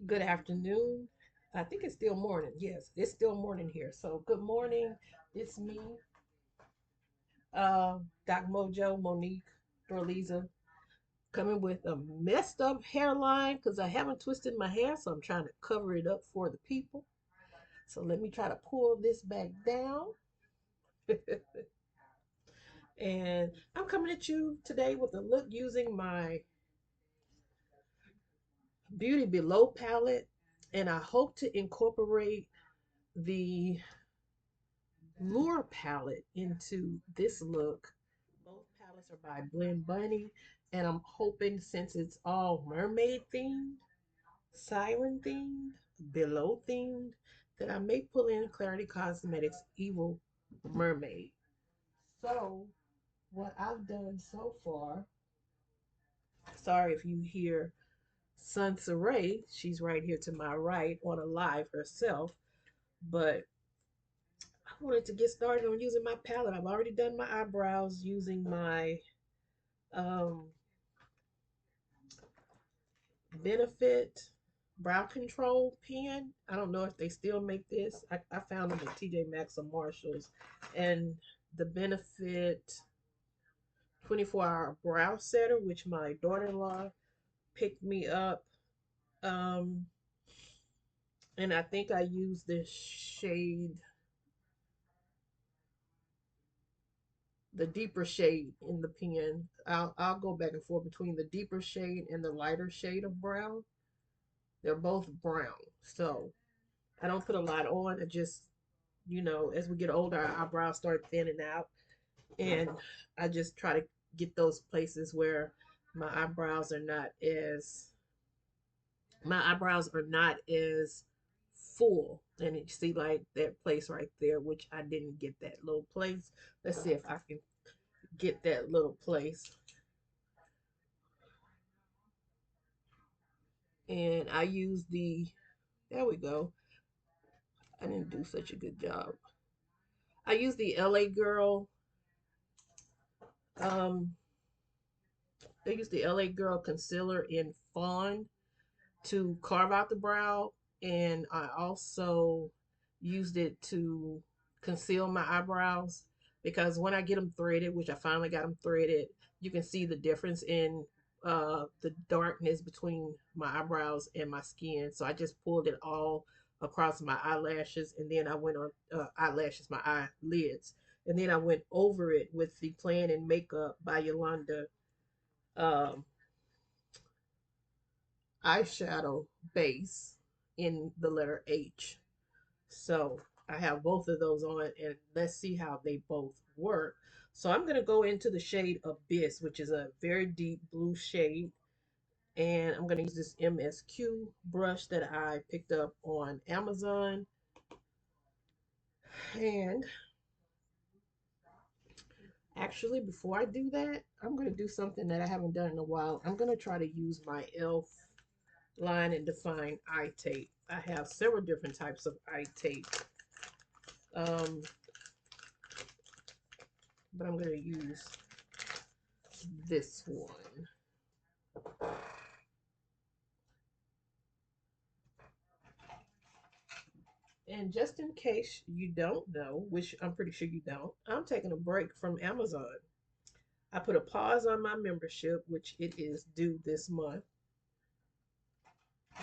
Good afternoon. I think it's still morning. Yes, it's still morning here. So good morning. It's me, Doc Mojo, Monique, Dorliza, coming with a messed up hairline because I haven't twisted my hair, so I'm trying to cover it up for the people. So let me try to pull this back down. And I'm coming at you today with a look using my Beauty Below palette, and I hope to incorporate the Lure palette into this look. Both palettes are by Blend Bunny, and I'm hoping since it's all mermaid themed, siren themed, below themed, that I may pull in Clarity Cosmetics Evil Mermaid. So, what I've done so far, sorry if you hear Sun Saray, she's right here to my right on a live herself, but I wanted to get started on using my palette. I've already done my eyebrows using my um, Benefit brow control pen. I don't know if they still make this. I found them at TJ Maxx or Marshalls. And the Benefit 24-hour brow setter, which my daughter-in-law picked me up. Um, and I think I used this shade, the deeper shade in the pen. I'll go back and forth between the deeper shade and the lighter shade of brown. They're both brown. So I don't put a lot on. I just, as we get older, our eyebrows start thinning out. And I just try to get those places where my eyebrows are not as my eyebrows are not as full. And you see like that place right there, which I didn't get that little place. Let's see if I can get that little place. And I use there we go. I didn't do such a good job. I use the LA Girl um I use the LA Girl concealer in Fawn to carve out the brow, and I also used it to conceal my eyebrows because when I get them threaded, which I finally got them threaded, you can see the difference in the darkness between my eyebrows and my skin. So I just pulled it all across my eyelashes, and then I went on my eyelids, and then I went over it with the Plan and Makeup by Yolanda um, eyeshadow base in the letter H. So I have both of those on, and let's see how they both work. So I'm going to go into the shade Abyss, which is a very deep blue shade. And I'm going to use this MSQ brush that I picked up on Amazon. And actually, before I do that, I'm going to do something that I haven't done in a while. I'm going to try to use my e.l.f. line and define eye tape. I have several different types of eye tape, um, but I'm going to use this one. And just in case you don't know, which I'm pretty sure you don't, I'm taking a break from Amazon. I put a pause on my membership, which it is due this month,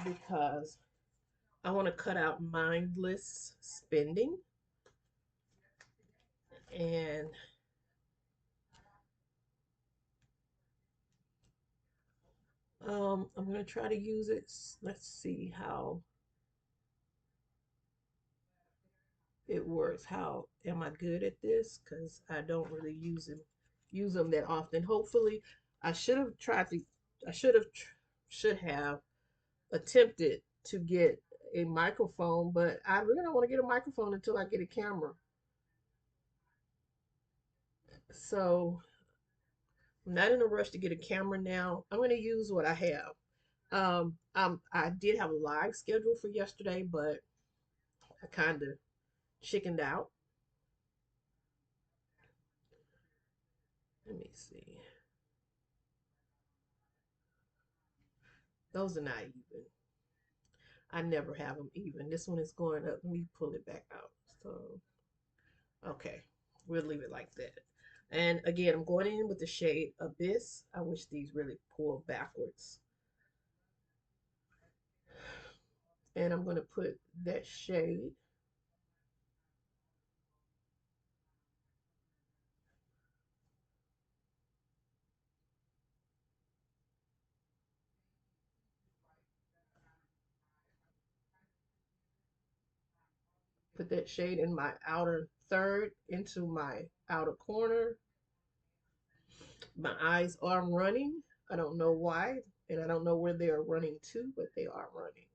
because I want to cut out mindless spending. And I'm going to try to use it. Let's see how it works. How am I good at this? Because I don't really use them that often. Hopefully, I should have tried to. I should have attempted to get a microphone, but I really don't want to get a microphone until I get a camera. So I'm not in a rush to get a camera now. I'm going to use what I have. I did have a live schedule for yesterday, but I kind of chickened out. Let me see. Those are not even. I never have them even. This one is going up. Let me pull it back out. So, okay, we'll leave it like that. And again, I'm going in with the shade Abyss. I wish these really pull backwards. And I'm going to put that shade, put that shade in my outer third into my outer corner. My eyes are running. I don't know why, and I don't know where they are running to, but they are running.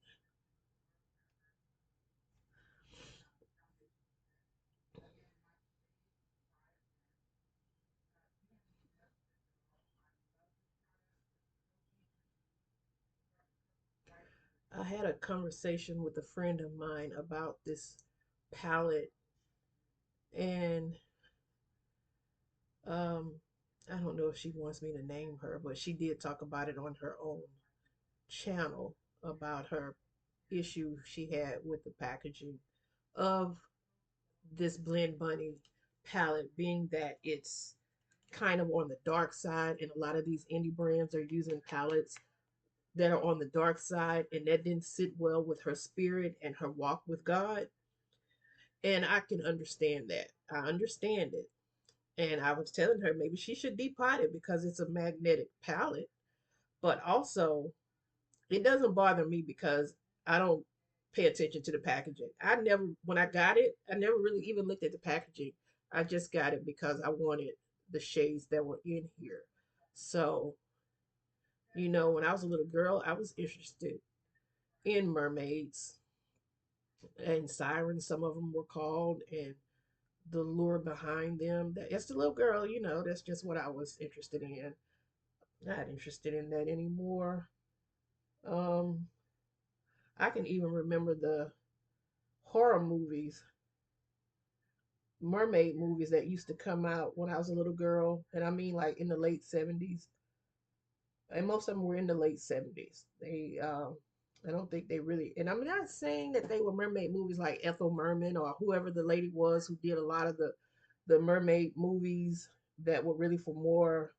I had a conversation with a friend of mine about this palette, and um, I don't know if she wants me to name her, but she did talk about it on her own channel about her issue she had with the packaging of this Blend Bunny palette, being that it's kind of on the dark side, and a lot of these indie brands are using palettes that are on the dark side, and that didn't sit well with her spirit and her walk with God. And I can understand that. I understand it. And I was telling her maybe she should depot it because it's a magnetic palette. But also, it doesn't bother me because I don't pay attention to the packaging. I never, when I got it, I never really even looked at the packaging. I just got it because I wanted the shades that were in here. So, when I was a little girl, I was interested in mermaids and sirens, some of them were called, and the lure behind them. That as a little girl, that's just what I was interested in. Not interested in that anymore. Um, I can even remember the horror movies, mermaid movies that used to come out when I was a little girl, and I mean like in the late 70s, and most of them were in the late 70s. I don't think they really, and I'm not saying that they were mermaid movies like Ethel Merman or whoever the lady was who did a lot of the mermaid movies that were really for more.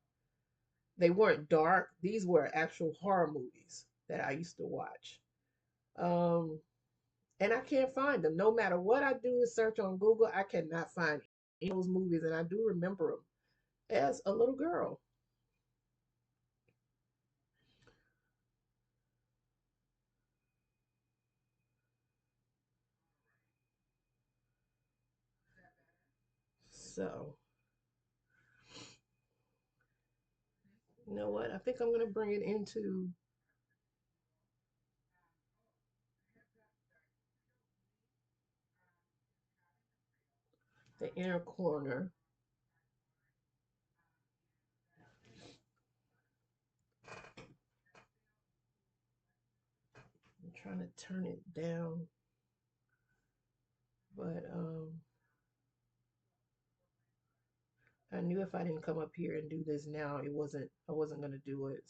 They weren't dark. These were actual horror movies that I used to watch. Um, and I can't find them. No matter what I do to search on Google, I cannot find any of those movies, and I do remember them as a little girl. So, you know what? I think I'm going to bring it into the inner corner. I'm trying to turn it down, but I knew if I didn't come up here and do this now, I wasn't going to do it.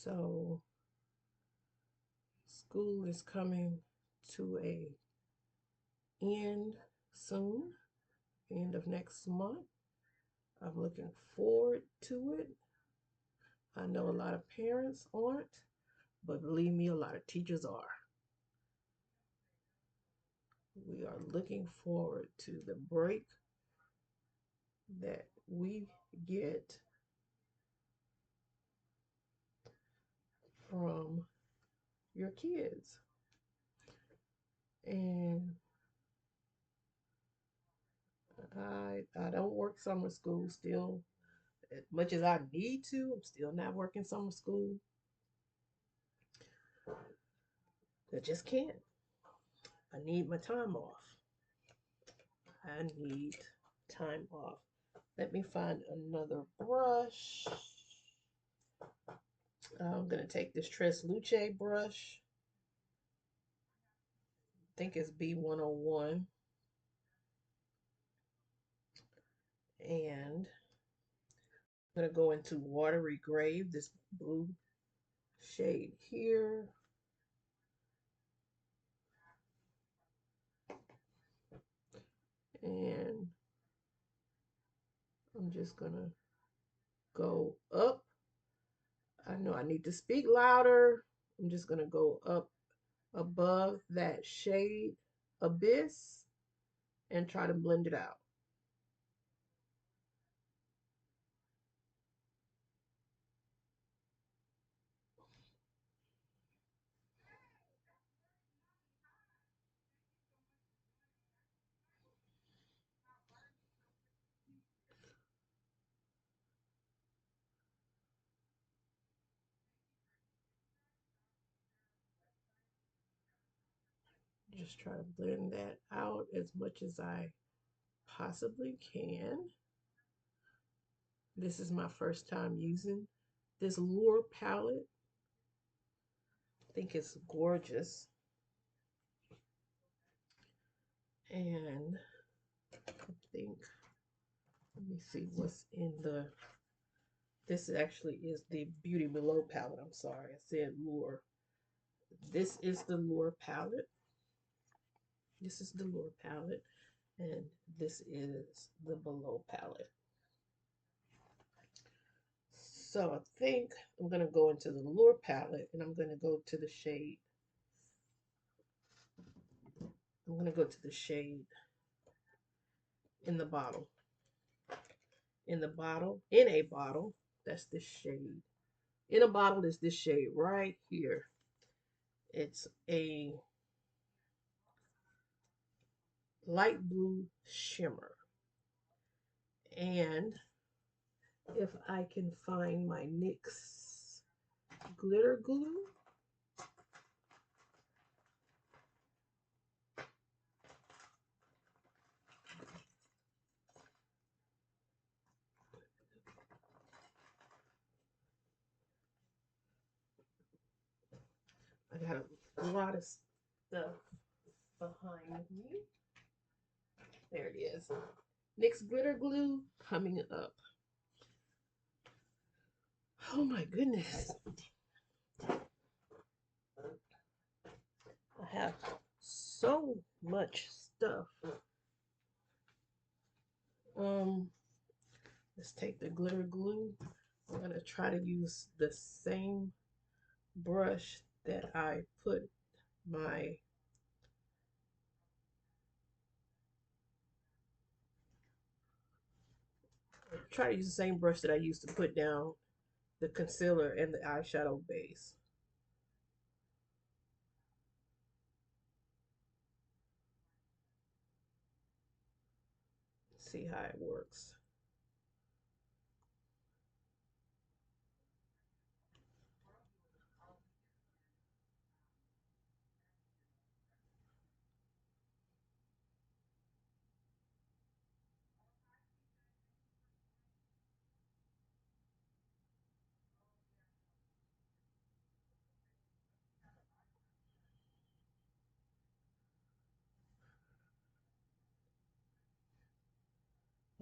So school is coming to a end soon, end of next month. I'm looking forward to it. I know a lot of parents aren't, but believe me, a lot of teachers are. We are looking forward to the break that we get from your kids. And I don't work summer school still. As much as I need to, I'm still not working summer school. I just can't. I need my time off. I need time off. Let me find another brush. I'm going to take this Tres Luce brush. I think it's B101. And I'm going to go into Watery Grave, this blue shade here. And I'm just going to go up. I know I need to speak louder. I'm just going to go up above that shade Abyss and try to blend it out. Just try to blend that out as much as I possibly can. This is my first time using this Lure palette. I think it's gorgeous. And I think, let me see what's in the, this actually is the Beauty Below palette. I'm sorry, I said Lure. This is the Lure palette. This is the Lure palette. And this is the Below palette. So I think I'm going to go into the Lure palette and I'm going to go to the shade. I'm going to go to the shade in the bottle. In the bottle, in a bottle, that's this shade. In a bottle is this shade right here. It's a light blue shimmer. And if I can find my NYX glitter glue, I got a lot of stuff behind me. There it is. NYX glitter glue coming up. Oh my goodness. I have so much stuff. Let's take the glitter glue. I'm gonna try to use the same brush that I put my try to use the same brush that I used to put down the concealer and the eyeshadow base. See how it works.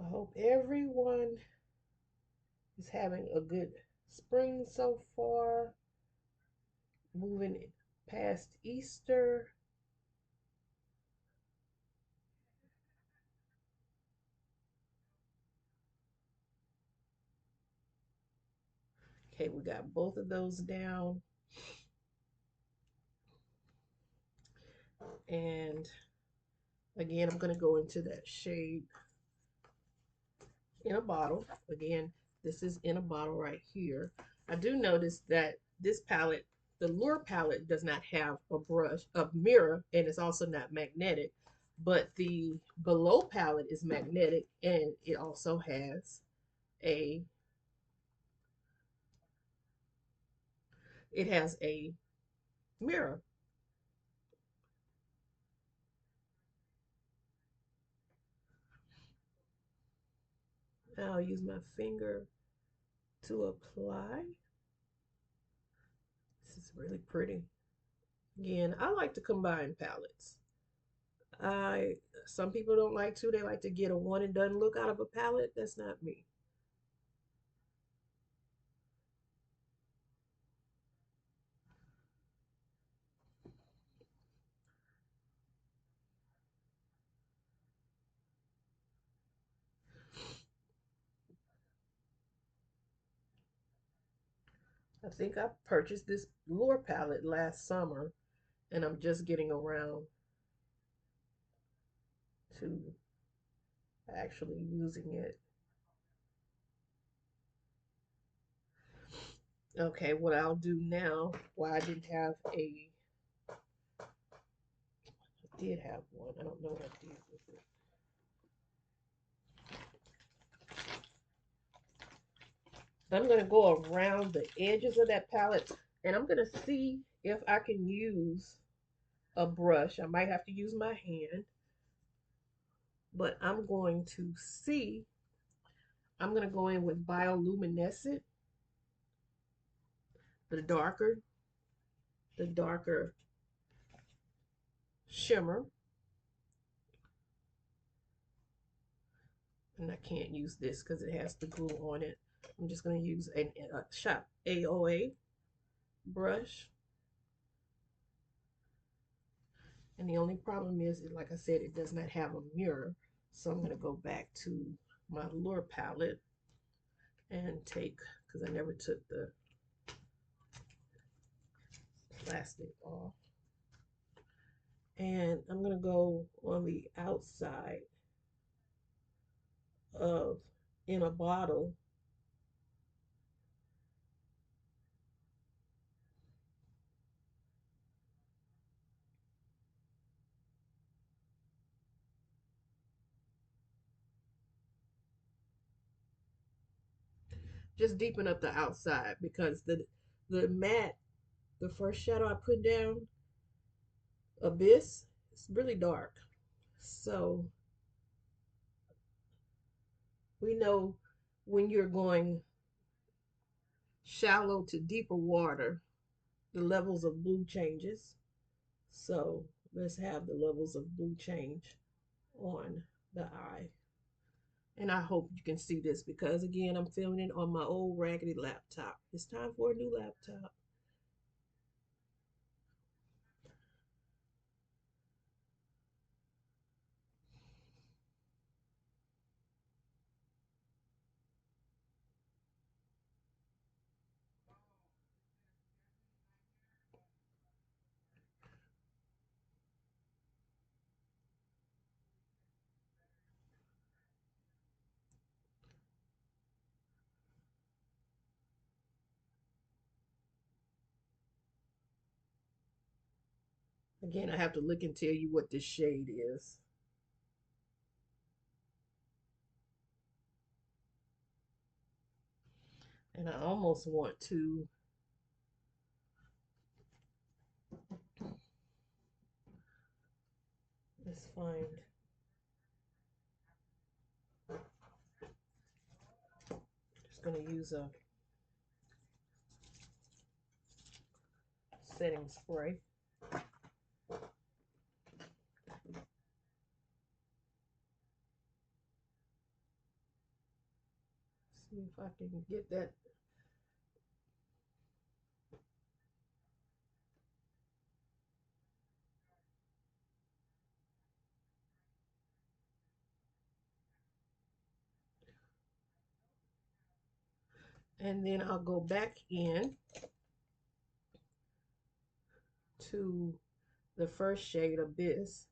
I hope everyone is having a good spring so far. Moving past Easter. Okay, we got both of those down. And again, I'm going to go into that shade in a bottle. Again, this is in a bottle right here. I do notice that this palette, the Lure palette, does not have a brush, a mirror, and it's also not magnetic. but the below palette is magnetic, and it also has a a mirror. I'll use my finger to apply. This is really pretty. Again, I like to combine palettes. I Some people don't like to. They like to get a one and done look out of a palette. That's not me. I think I purchased this lure palette last summer, and I'm just getting around to actually using it. Okay, what I'll do now, well, I did have one. I don't know what I did with it. I'm going to go around the edges of that palette, and I'm going to see if I can use a brush. I might have to use my hand, but I'm going to go in with bioluminescent, the darker, the darker shimmer. And I can't use this because it has the glue on it. I'm just going to use a shop AOA brush. And the only problem is, like I said, it does not have a mirror. So I'm going to go back to my lure palette and take, because I never took the plastic off. And I'm going to go on the outside of, in a bottle, just deepen up the outside because the matte, the first shadow I put down, Abyss, it's really dark. So we know when you're going shallow to deeper water, the levels of blue changes. So let's have the levels of blue change on the eye. And I hope you can see this because again, I'm filming it on my old raggedy laptop. It's time for a new laptop. Again, I have to look and tell you what this shade is. And I almost want to, let's find, just going to use a setting spray. See if I can get that. And then I'll go back in to the first shade, Abyss.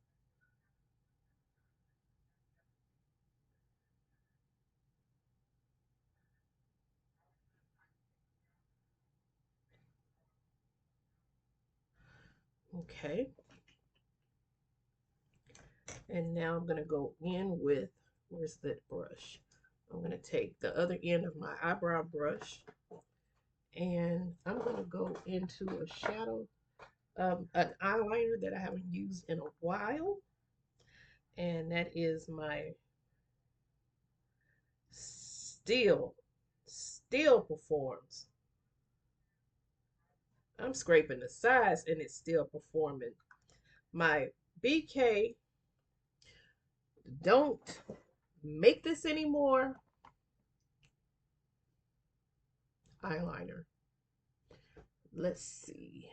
Okay. And now I'm going to go in with, where's that brush? I'm going to take the other end of my eyebrow brush and I'm going to go into a shadow, an eyeliner that I haven't used in a while. And that is my Still, Still Performs. I'm scraping the sides and it's still performing. My BK Don't Make This Anymore eyeliner. Let's see.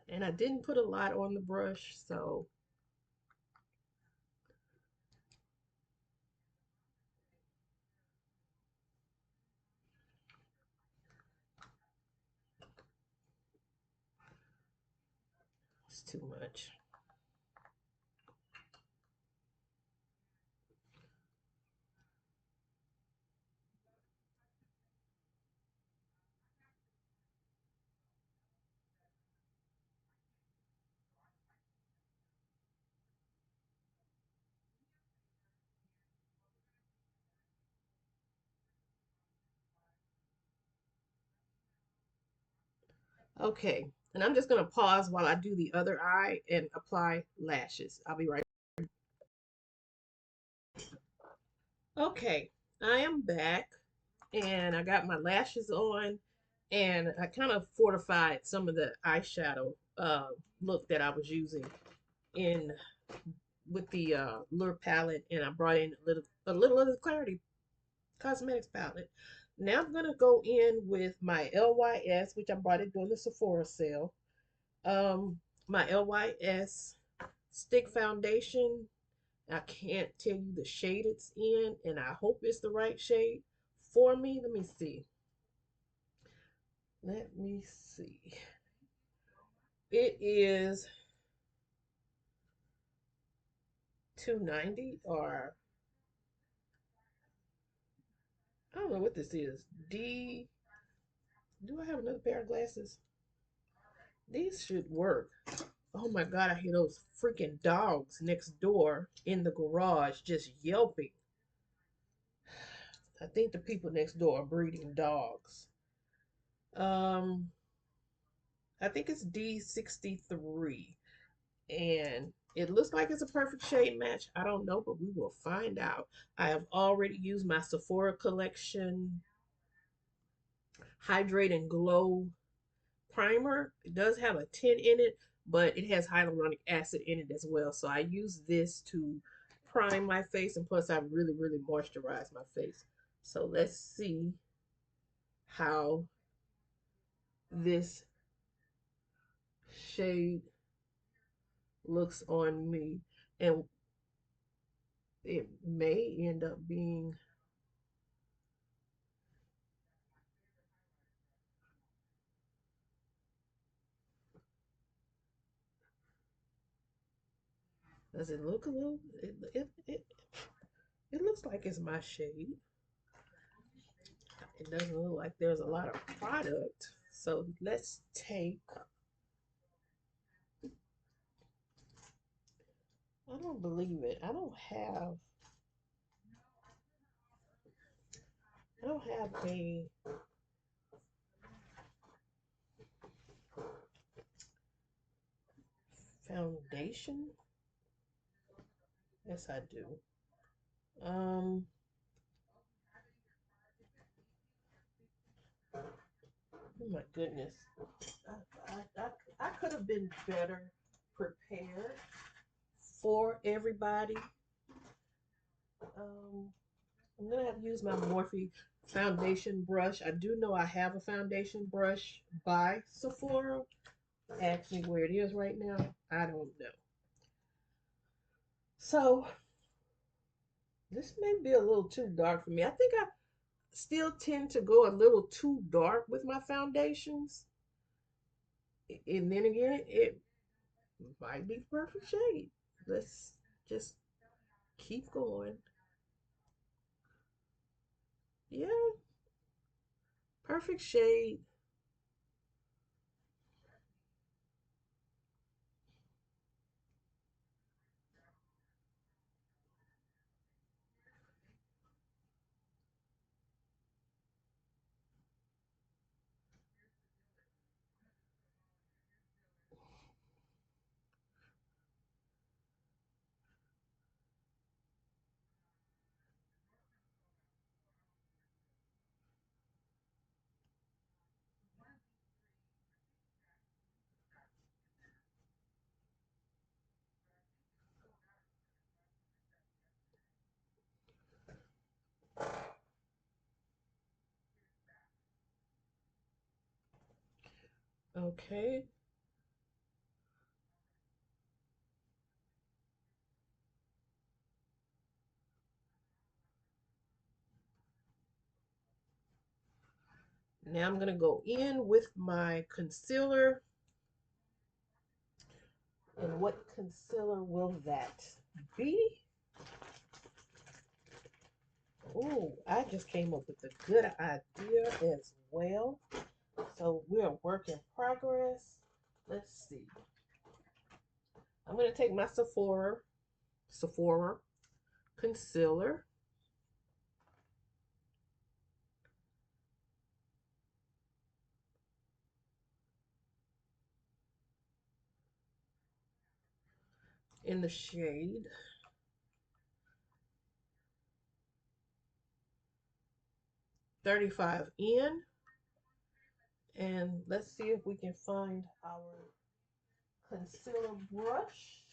And I didn't put a lot on the brush, so it's too much. Okay, and I'm just gonna pause while I do the other eye and apply lashes. I'll be right. Okay, I am back and I got my lashes on and I kind of fortified some of the eyeshadow look that I was using in with the lure palette and I brought in a little of the clarity cosmetics palette. Now I'm gonna go in with my LYS, which I bought it during the Sephora sale. My LYS stick foundation. I can't tell you the shade it's in, and I hope it's the right shade for me. Let me see. Let me see. It is 290 or I don't know what this is. D. Do I have another pair of glasses? These should work. Oh my God, I hear those freaking dogs next door in the garage just yelping. I think the people next door are breeding dogs. Um, I think it's D63. And it looks like it's a perfect shade match. I don't know, but we will find out. I have already used my Sephora collection Hydrate and Glow primer. It does have a tint in it, but it has hyaluronic acid in it as well. So I use this to prime my face, and plus I really, really moisturize my face. So let's see how this shade looks on me. And it may end up being, does it look a little, it looks like it's my shade. It doesn't look like there's a lot of product. So let's take, I don't believe it. I don't have a foundation. Yes, I do. Um, oh my goodness. I could have been better prepared for everybody. Um, I'm gonna have to use my Morphe foundation brush. I do know I have a foundation brush by Sephora. Ask me where it is right now. I don't know. So this may be a little too dark for me. I think I still tend to go a little too dark with my foundations. And then again, it Might be perfect shade. Let's just keep going. Yeah, perfect shade. Okay. Now I'm going to go in with my concealer. And what concealer will that be? Oh, I just came up with a good idea as well. So we're a work in progress. Let's see. I'm going to take my Sephora concealer in the shade 35N. And let's see if we can find our concealer brush.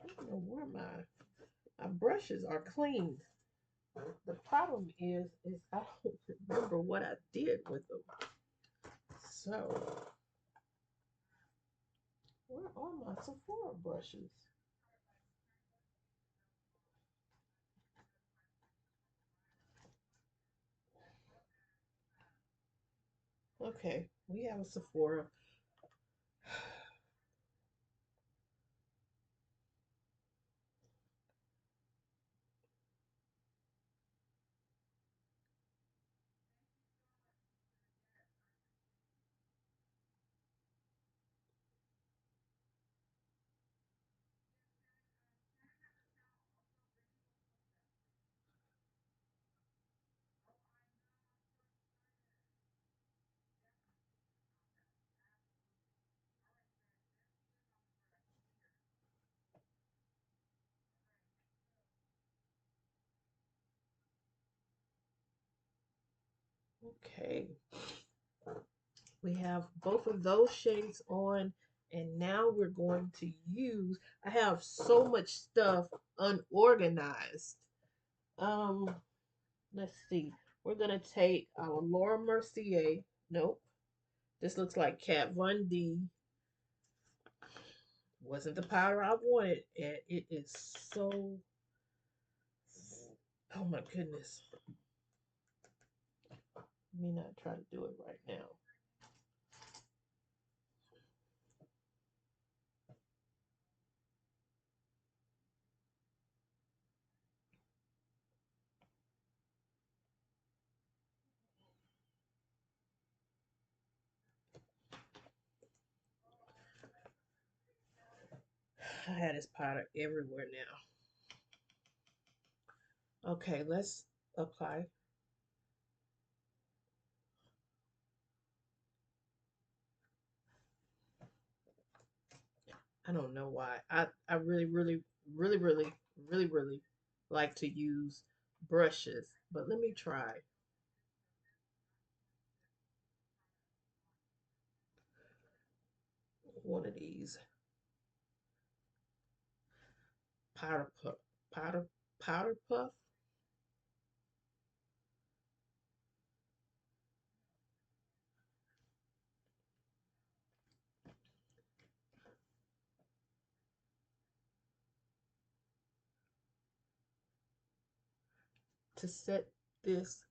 I don't know where my brushes are clean. The problem is I don't remember what I did with them. So where are my Sephora brushes? Okay, we have a Sephora. Okay, we have both of those shades on, and now we're going to use. I have so much stuff unorganized. Um, let's see. We're gonna take our Laura Mercier. Nope, this looks like Kat Von D. Wasn't the powder I wanted, and it is so. Oh my goodness. Let me not try to do it right now. I had this powder everywhere now. Okay, let's apply. I don't know why. I really like to use brushes. But let me try one of these powder puff, powder powder puff to set this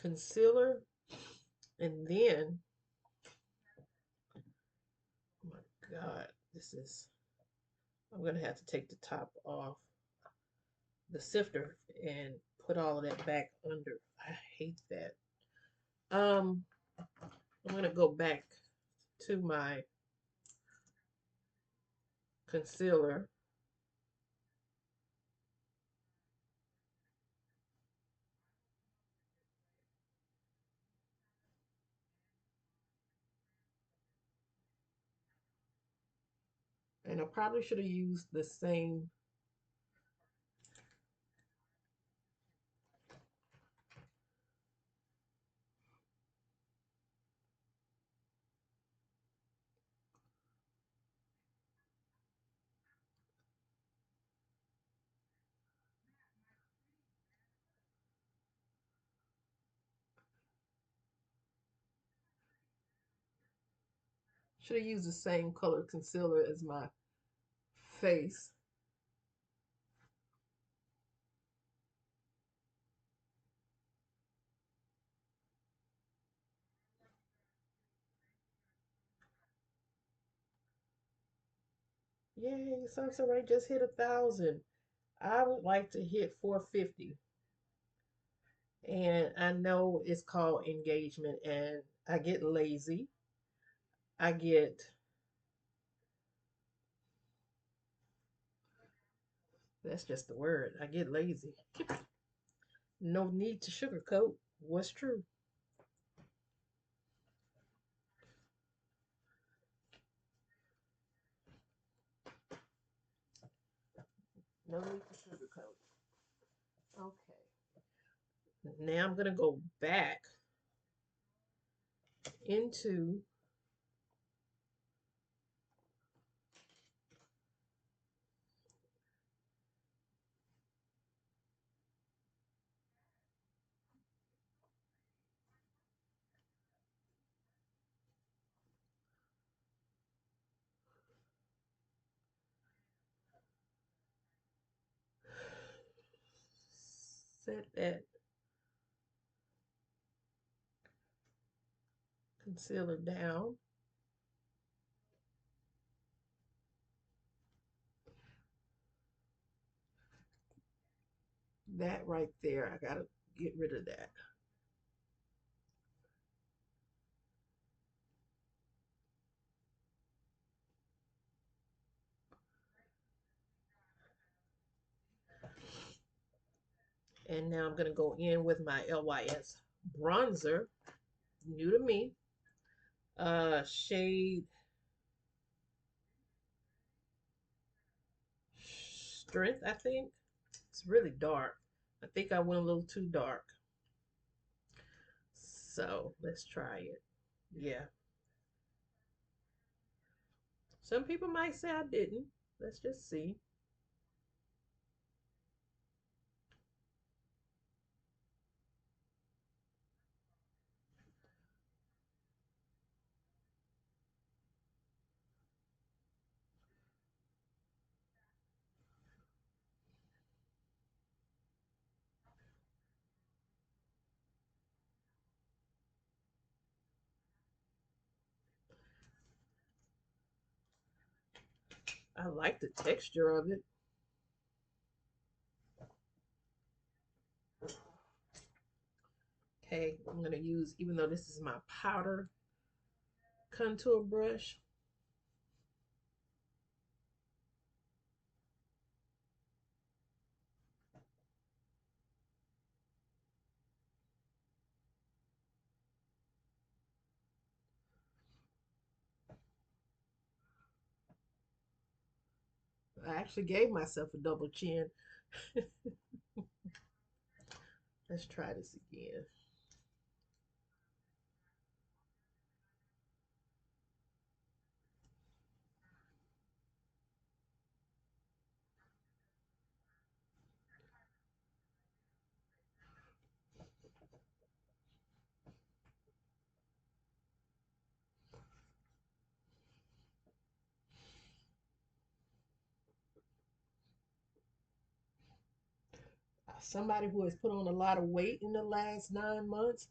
concealer, and then This is, I'm gonna have to take the top off the sifter and put all of that back under. I hate that. Um, I'm gonna go back to my concealer. And I probably should have used the same. Should have used the same color concealer as my face. Yay, Sunset Ray just hit 1,000. I would like to hit 450. And I know it's called engagement, and I get lazy. I get, that's just the word. I get lazy. No need to sugarcoat what's true. No need to sugarcoat. Okay. Now I'm going to go back into set that concealer down. That right there, I got to get rid of that. And now I'm going to go in with my LYS bronzer, new to me, shade Strength, I think. It's really dark. I think I went a little too dark. So let's try it. Yeah. Some people might say I didn't. Let's just see. I like the texture of it. Okay, I'm going to use, even though this is my powder contour brush, I actually gave myself a double chin. Let's try this again. Somebody who has put on a lot of weight in the last 9 months.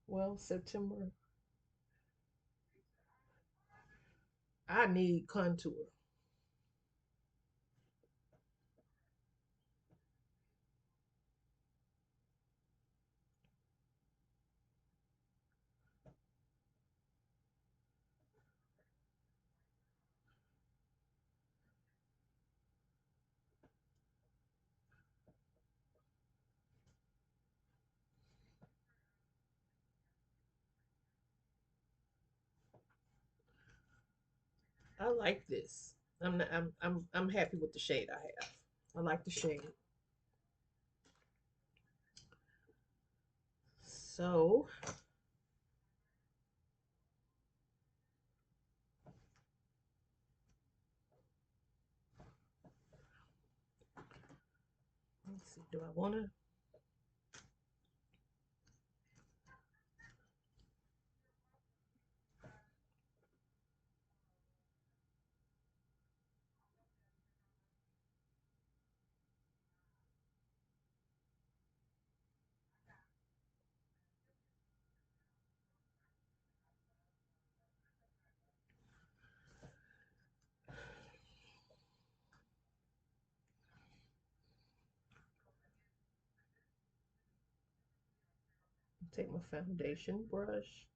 Well, September. I need contour. I like this. I'm happy with the shade I have. I like the shade. So let's see. Do I want to take my foundation brush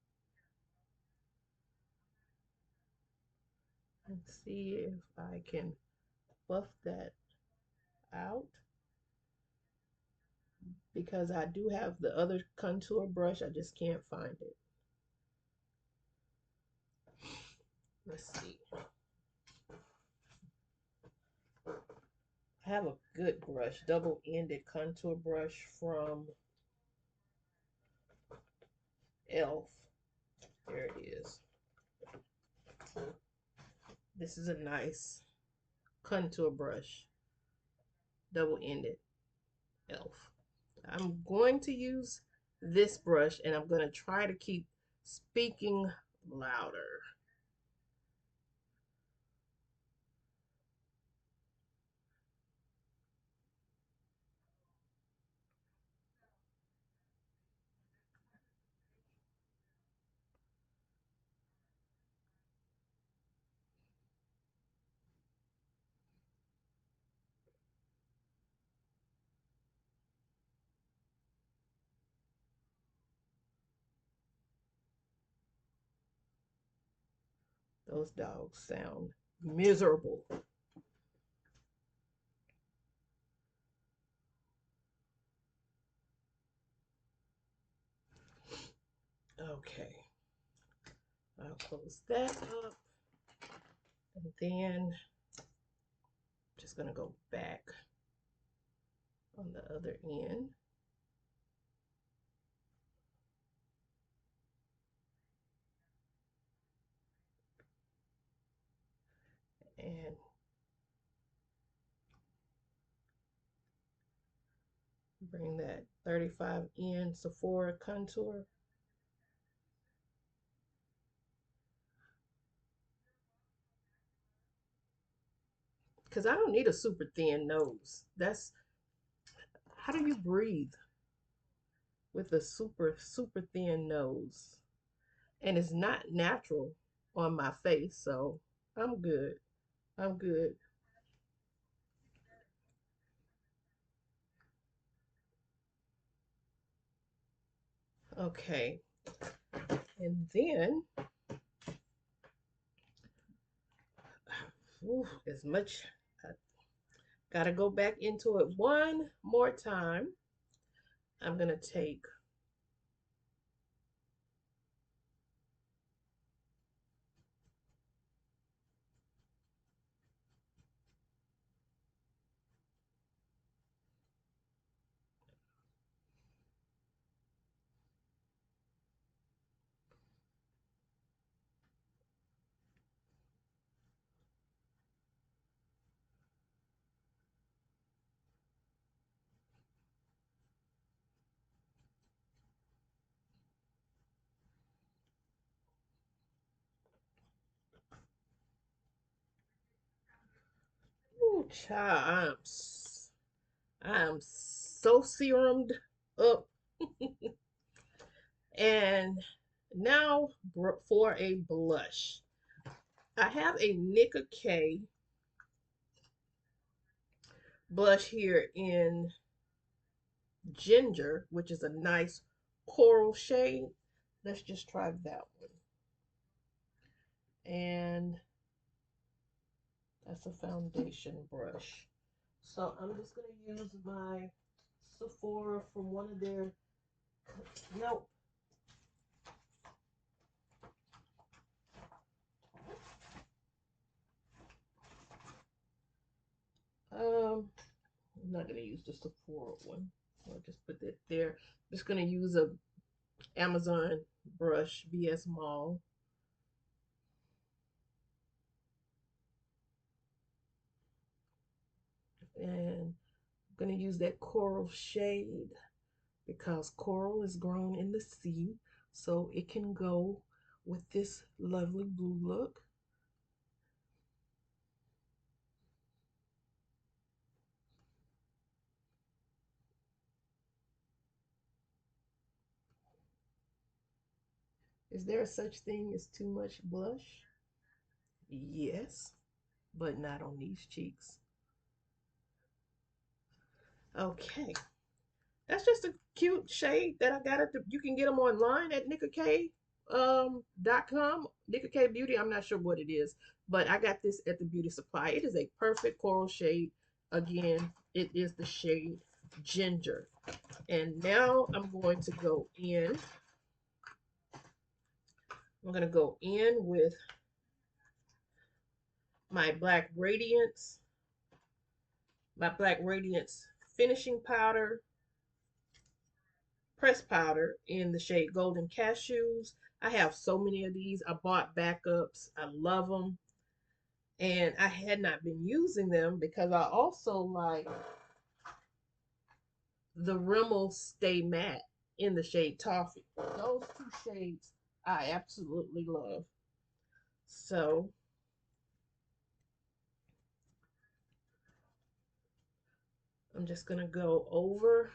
and see if I can buff that out because I do have the other contour brush. I just can't find it. Let's see. I have a good brush, double-ended contour brush from Elf. There it is. This is a nice contour brush, double-ended Elf. I'm going to use this brush and I'm going to try to keep speaking louder. Those dogs sound miserable. Okay, I'll close that up and then I'm just going to go back on the other end. And bring that 35 in Sephora contour. Because I don't need a super thin nose. That's how do you breathe with a super thin nose? And it's not natural on my face, so I'm good. I'm good. Okay. And then as much I gotta go back into it one more time. I'm gonna take ooh, child, I'm so serumed up. And now for a blush. I have a Nicka K blush here in Ginger, which is a nice coral shade. Let's just try that one. And that's a foundation brush. So I'm just going to use my Sephora from one of their, no, I'm not going to use the Sephora one. I'll just put that there. I'm just going to use a Amazon brush, BS Mall. And I'm going to use that coral shade because coral is grown in the sea. So it can go with this lovely blue look. Is there such thing as too much blush? Yes, but not on these cheeks. Okay, that's just a cute shade that I got at the. You can get them online at .com. Nicka K Beauty. I'm not sure what it is, but I got this at the beauty supply. It is a perfect coral shade. Again, it is the shade Ginger. And now I'm going to go in. I'm going to go in with my Black Radiance finishing powder, press powder in the shade Golden Cashews. I have so many of these. I bought backups. I love them. And I had not been using them because I also like the Rimmel Stay Matte in the shade Toffee. Those two shades I absolutely love. So I'm just going to go over.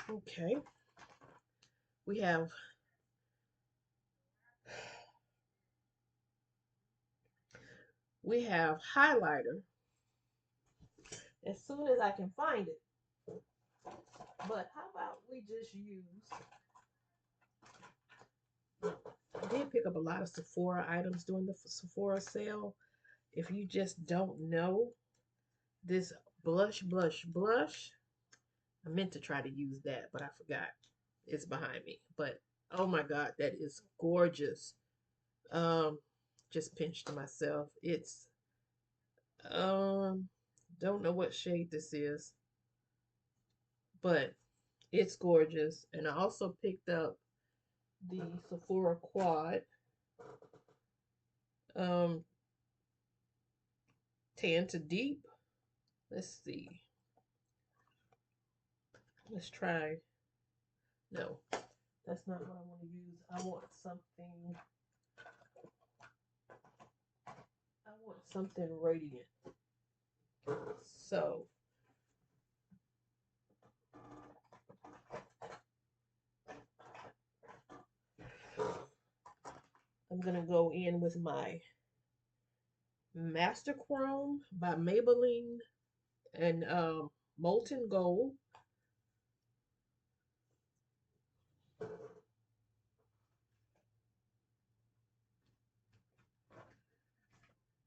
Okay. We have highlighter as soon as I can find it. But how about we just use, I did pick up a lot of Sephora items during the Sephora sale. If you just don't know this blush, I meant to try to use that, but I forgot. It's behind me. But oh my God, that is gorgeous. Um, just pinched myself. It's um don't know what shade this is, but it's gorgeous. And I also picked up the Sephora Quad um tan to deep. Let's see. Let's try. No, that's not what I want to use. I want something radiant. So I'm gonna go in with my Master Chrome by Maybelline and Molten Gold.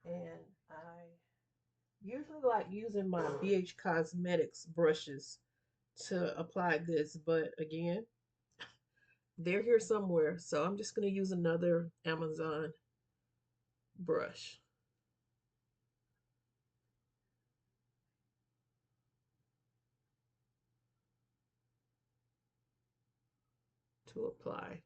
And I usually like using my BH Cosmetics brushes to apply this, but again, they're here somewhere. So I'm just going to use another Amazon brush. to apply.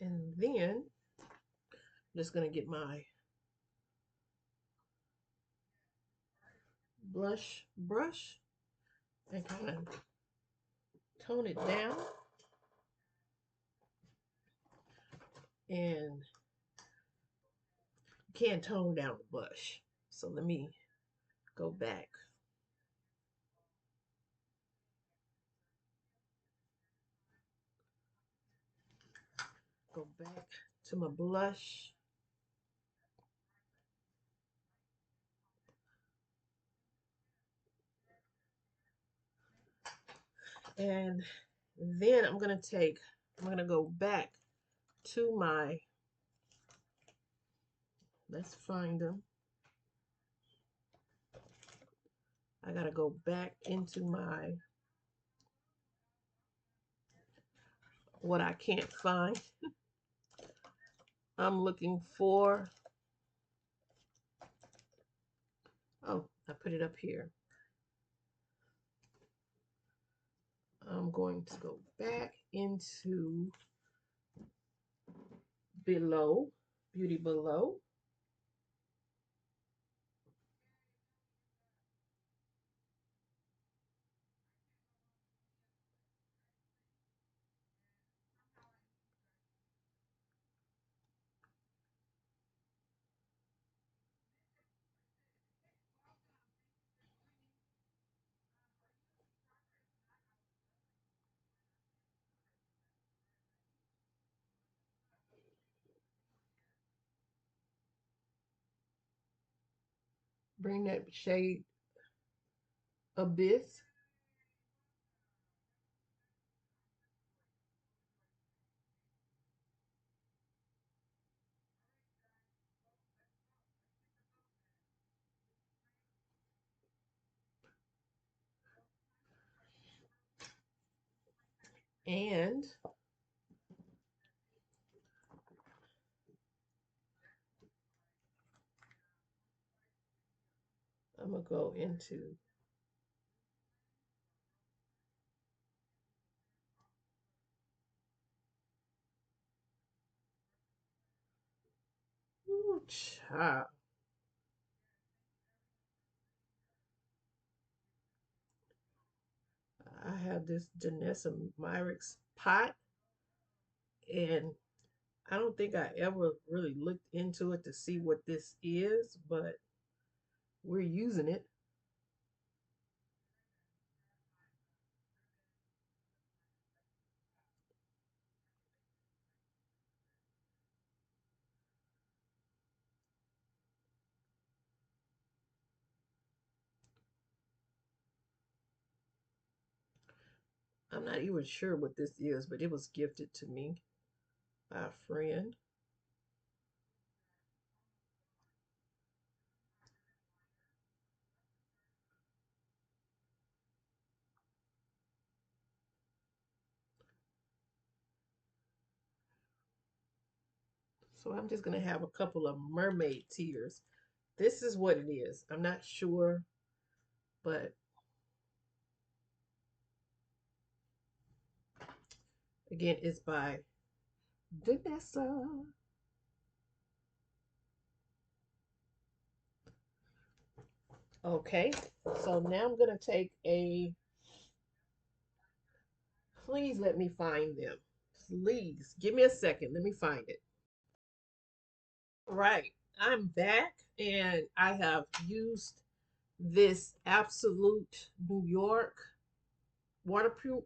And then I'm just going to get my blush brush and kind of tone it down. And you can't tone down the blush. So let me go back. Go back to my blush. And then I'm going to go back to my, let's find them. I got to go back into my, what I can't find. I'm looking for, oh, I put it up here. I'm going to go back into below, beauty below. Bring that shade Abyss. And I'm going to go into, ooh, child. I have this Janessa Myricks pot, and I don't think I ever really looked into it to see what this is, but we're using it. I'm not even sure what this is, but it was gifted to me by a friend. So I'm just going to have a couple of mermaid tears. This is what it is. I'm not sure, but again, it's by Vanessa. Okay, so now I'm going to take a, please let me find them. Please give me a second. Let me find it. Right, I'm back and I have used this Absolute New York waterproof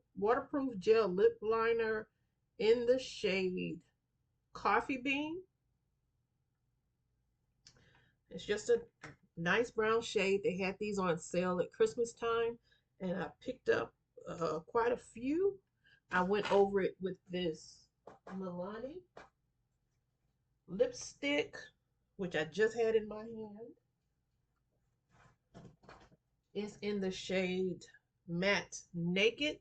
gel lip liner in the shade Coffee Bean. It's just a Nice brown shade. They had these on sale at Christmas time, and I picked up quite a few. I went over it with this Milani lipstick, which I just had in my hand. It's in the shade Matte Naked.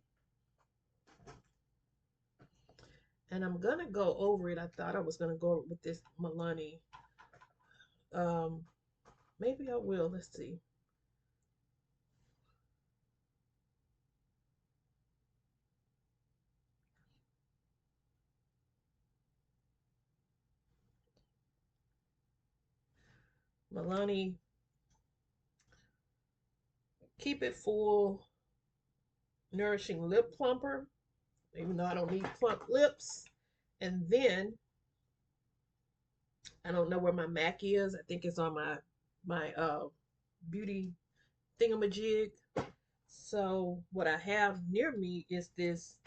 And I'm going to go over it. I thought I was going to go with this Milani. Um, Maybe I will. Let's see. Milani, Keep It Full, Nourishing Lip Plumper, even though I don't need plump lips. And then I don't know where my MAC is. I think it's on my beauty thingamajig. So what I have near me is this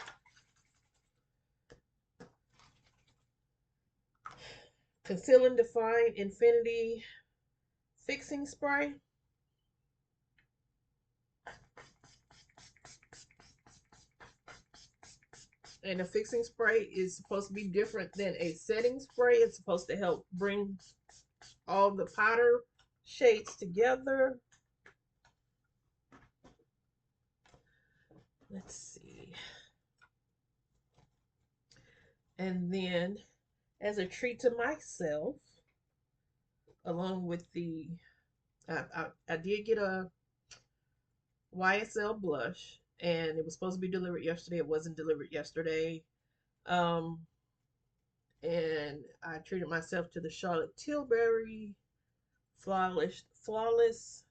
Conceal and Define Infinity Fixing Spray. And a fixing spray is supposed to be different than a setting spray. It's supposed to help bring all the powder shades together. Let's see. And then, as a treat to myself, along with I did get a YSL blush, and it was supposed to be delivered yesterday. It wasn't delivered yesterday. Um, and I treated myself to the Charlotte Tilbury Flawless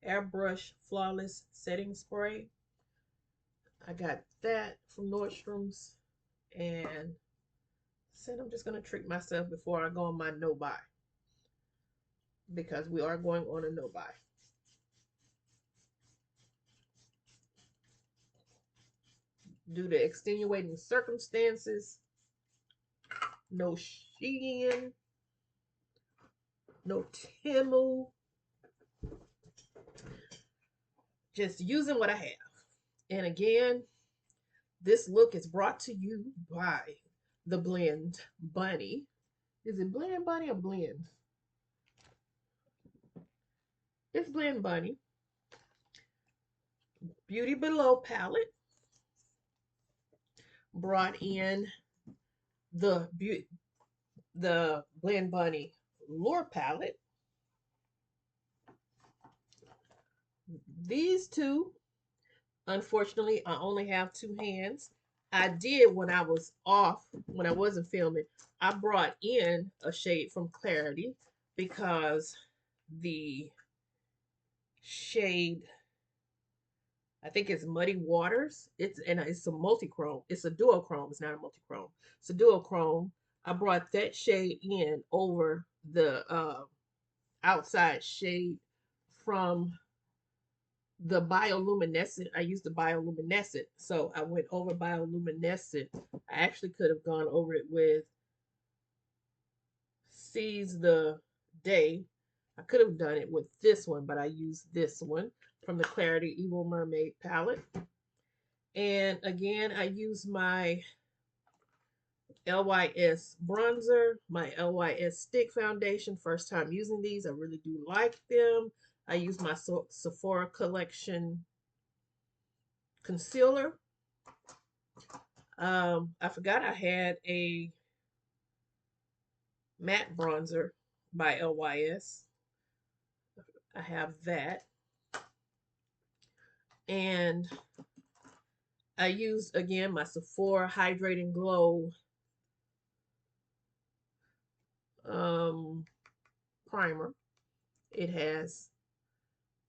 Airbrush Flawless Setting Spray. I got that from Nordstrom's and said I'm just going to treat myself before I go on my no buy, because we are going on a no buy. Due to extenuating circumstances, no Shein, no Timu, just using what I have. And again, this look is brought to you by the Blend Bunny. Is it Blend Bunny or Blend? It's Blend Bunny. Beauty Below palette brought in the Blend Bunny Lure palette. These two, unfortunately, I only have two hands. I did when I was off, when I wasn't filming, I brought in a shade from Clarity because the shade, I think it's Muddy Waters. It's a multi-chrome. It's a duochrome. It's not a multi-chrome. It's a duochrome. I brought that shade in over the outside shade from the bioluminescent. I used the bioluminescent, so I went over bioluminescent. I actually could have gone over it with Seize the Day. I could have done it with this one, but I used this one from the Clarity Evil Mermaid palette. And again, I used my LYS bronzer, my LYS stick foundation. First time using these. I really do like them. I used my Sephora collection concealer. I forgot I had a matte bronzer by LYS. I have that. And I used, again, my Sephora Hydrating Glow primer. It has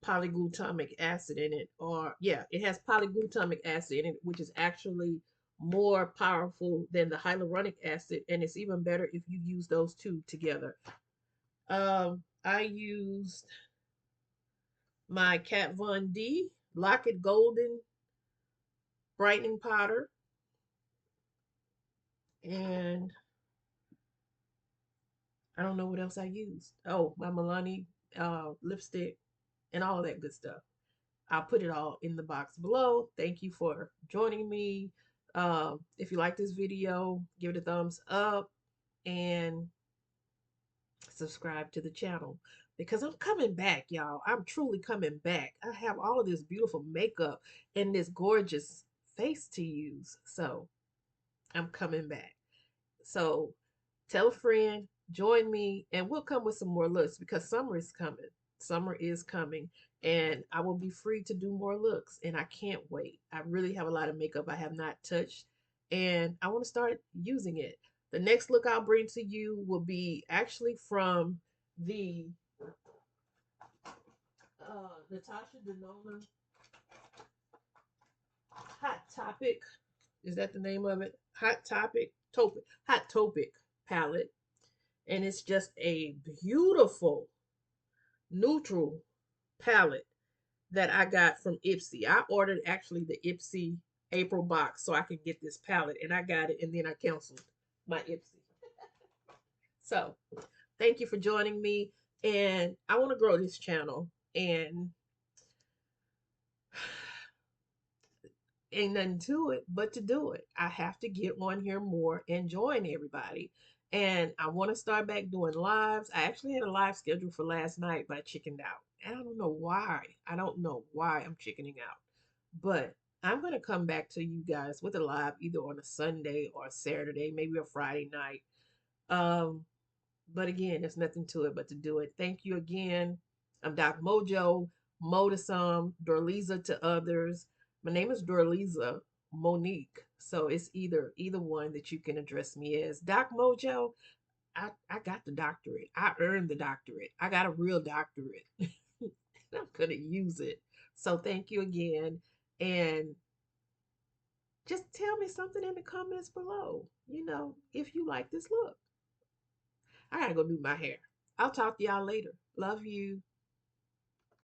polyglutamic acid in it, or yeah, it has polyglutamic acid in it, which is actually more powerful than the hyaluronic acid, and it's even better if you use those two together. I used my Kat Von D Lock-It Golden brightening powder, and I don't know what else I used. Oh, my Milani lipstick, and all of that good stuff. I'll put it all in the box below. Thank you for joining me. If you like this video, give it a thumbs up and subscribe to the channel because I'm coming back, y'all. I'm truly coming back. I have all of this beautiful makeup and this gorgeous face to use. So I'm coming back. So tell a friend, join me, and we'll come with some more looks because summer is coming. Summer is coming, and I will be free to do more looks, and I can't wait. I really have a lot of makeup I have not touched, and I want to start using it. The next look I'll bring to you will be actually from the Natasha Denona Hot Topic. Is that the name of it? Hot Topic palette, and it's just a beautiful neutral palette that I got from Ipsy. I ordered actually the Ipsy April box so I could get this palette, and I got it, and then I canceled my Ipsy. So thank you for joining me, and I want to grow this channel, and ain't nothing to it but to do it. I have to get on here more and join everybody. And I want to start back doing lives. I actually had a live schedule for last night, but I chickened out. And I don't know why. I don't know why I'm chickening out. But I'm going to come back to you guys with a live either on a Sunday or a Saturday, maybe a Friday night. Um, but again, there's nothing to it but to do it. Thank you again. I'm Doc Mojo, Mo to some, Dorliza to others. My name is Dorliza Monique. So it's either one that you can address me as. Doc Mojo, I got the doctorate. I earned the doctorate. I got a real doctorate. I'm gonna use it. So thank you again. And just tell me something in the comments below. If you like this look. I gotta go do my hair. I'll talk to y'all later. Love you.